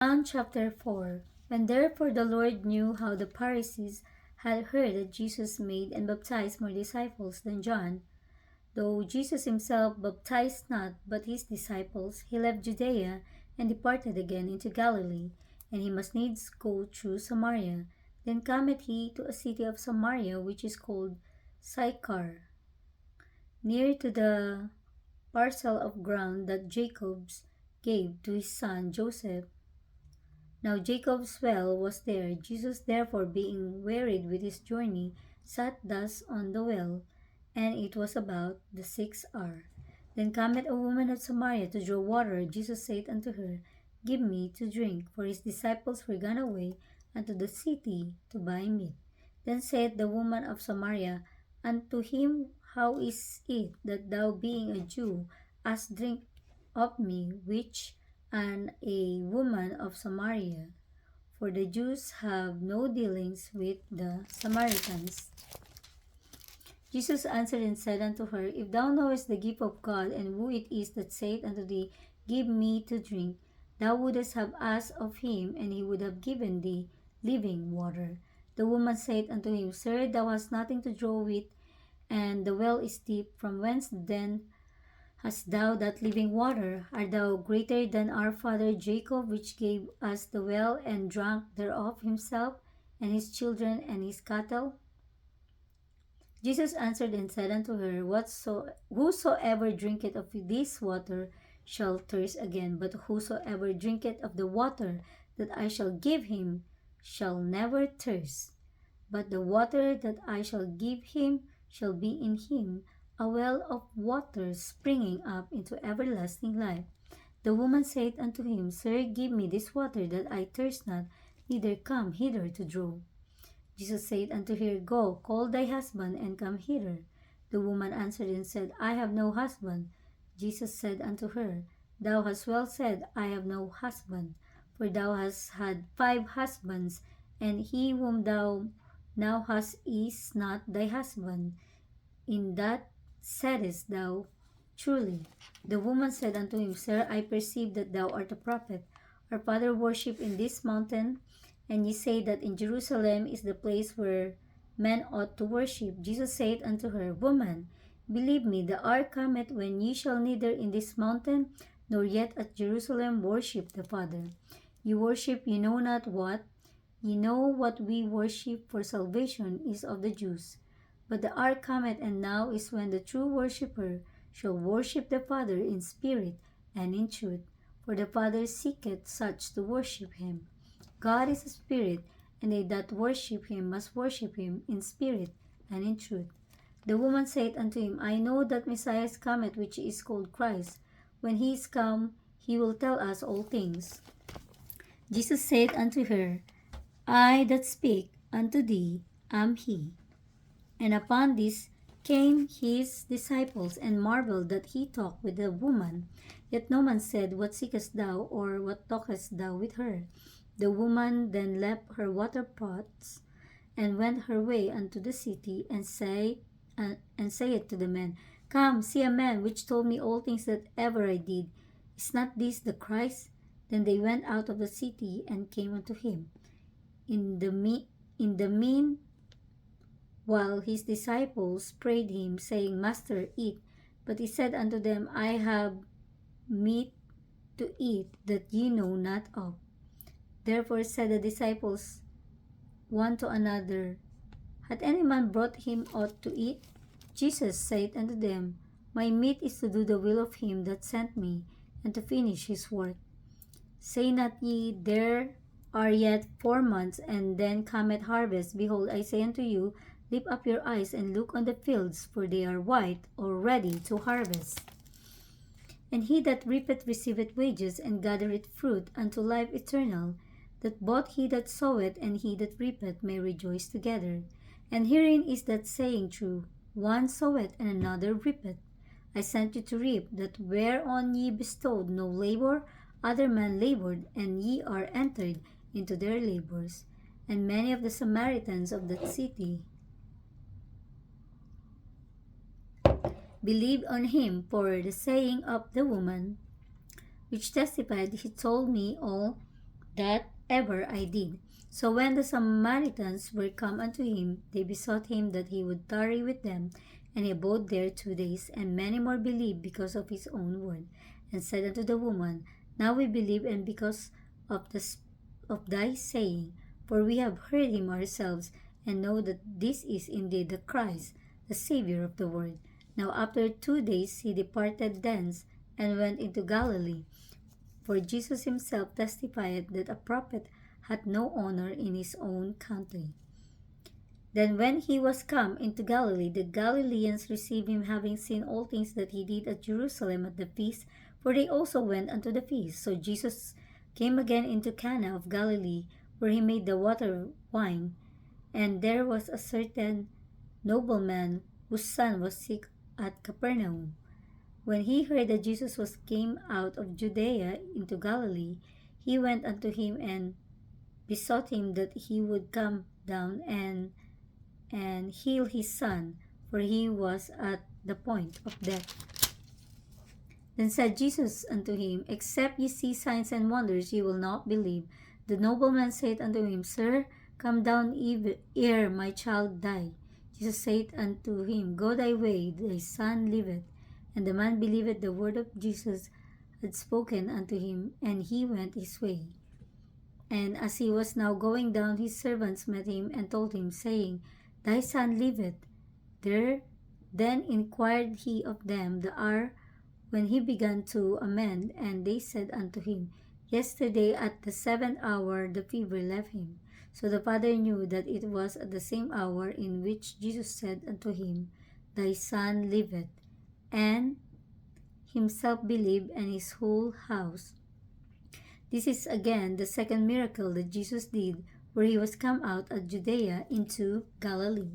John chapter 4. When therefore the Lord knew how the Pharisees had heard that Jesus made and baptized more disciples than John, though Jesus himself baptized not but his disciples, he left Judea and departed again into Galilee, and he must needs go through Samaria. Then cometh he to a city of Samaria which is called Sychar, near to the parcel of ground that Jacob's gave to his son Joseph. Now Jacob's well was there. Jesus therefore, being wearied with his journey, sat thus on the well, and it was about the 6th hour. Then cometh a woman of Samaria to draw water. Jesus saith unto her, Give me to drink. For his disciples were gone away unto the city to buy meat. Then saith the woman of Samaria unto him, How is it that thou, being a Jew, ask drink of me, which am a woman of Samaria? For the Jews have no dealings with the Samaritans. Jesus answered and said unto her, If thou knowest the gift of God, and who it is that saith unto thee, Give me to drink, thou wouldest have asked of him, and he would have given thee living water. The woman said unto him, Sir, thou hast nothing to draw with, and the well is deep. From whence then hast thou that living water? Art thou greater than our father Jacob, which gave us the well, and drank thereof himself, and his children, and his cattle? Jesus answered and said unto her, Whosoever drinketh of this water shall thirst again, but whosoever drinketh of the water that I shall give him shall never thirst. But the water that I shall give him shall be in him a well of water springing up into everlasting life. The woman said unto him, Sir, give me this water, that I thirst not, neither come hither to draw. Jesus said unto her, Go, call thy husband, and come hither. The woman answered and said, I have no husband. Jesus said unto her, Thou hast well said, I have no husband. For thou hast had 5 husbands, and he whom thou now hast is not thy husband. In that saidest thou truly. The woman said unto him, Sir, I perceive that thou art a prophet. Our father worshipped in this mountain, and ye say that in Jerusalem is the place where men ought to worship. Jesus said unto her, Woman, believe me, the hour cometh when ye shall neither in this mountain nor yet at Jerusalem worship the Father. Ye worship ye know not what. Ye know what we worship, for salvation is of the Jews. But the hour cometh, and now is, when the true worshipper shall worship the Father in spirit and in truth. For the Father seeketh such to worship him. God is a spirit, and they that worship him must worship him in spirit and in truth. The woman said unto him, I know that Messiah cometh, which is called Christ. When he is come, he will tell us all things. Jesus said unto her, I that speak unto thee am he. And upon this came his disciples, and marveled that he talked with the woman. Yet no man said, What seekest thou, or what talkest thou with her? The woman then left her water pots, and went her way unto the city, and saith to the men, Come, see a man which told me all things that ever I did. Is not this the Christ? Then they went out of the city, and came unto him. In the mean while his disciples prayed him, saying, Master, eat. But he said unto them, I have meat to eat that ye know not of. Therefore said the disciples one to another, Hath any man brought him aught to eat? Jesus saith unto them, My meat is to do the will of him that sent me, and to finish his work. Say not ye, There are yet 4 months, and then cometh harvest. Behold, I say unto you, Lift up your eyes and look on the fields, for they are white, or ready to harvest. And he that reapeth receiveth wages, and gathereth fruit unto life eternal, that both he that soweth and he that reapeth may rejoice together. And herein is that saying true, One soweth, and another reapeth. I sent you to reap that whereon ye bestowed no labor, other men labored, and ye are entered into their labors. And many of the Samaritans of that city believed on him for the saying of the woman, which testified, He told me all that ever I did. So when the Samaritans were come unto him, they besought him that he would tarry with them. And he abode there 2 days. And many more believed because of his own word, and said unto the woman, Now we believe, and because of thy saying, for we have heard him ourselves, and know that this is indeed the Christ, the Saviour of the world. Now after 2 days he departed thence, and went into Galilee. For Jesus himself testified that a prophet hath no honor in his own country. Then when he was come into Galilee, the Galileans received him, having seen all things that he did at Jerusalem at the feast, for they also went unto the feast. So Jesus came again into Cana of Galilee, where he made the water wine. And there was a certain nobleman whose son was sick at Capernaum. When he heard that Jesus was came out of Judea into Galilee, he went unto him and besought him that he would come down and heal his son, for he was at the point of death. Then said Jesus unto him, Except ye see signs and wonders, ye will not believe. The nobleman said unto him, Sir, come down ere my child die. Jesus said unto him, Go thy way, thy son liveth. And the man believed the word of Jesus had spoken unto him, and he went his way. And as he was now going down, his servants met him and told him, saying, Thy son liveth. Then inquired he of them the hour when he began to amend, and they said unto him, Yesterday at the 7th hour the fever left him. So the father knew that it was at the same hour in which Jesus said unto him, Thy son liveth. And himself believed, and his whole house. This is again the second miracle that Jesus did, where he was come out of Judea into Galilee.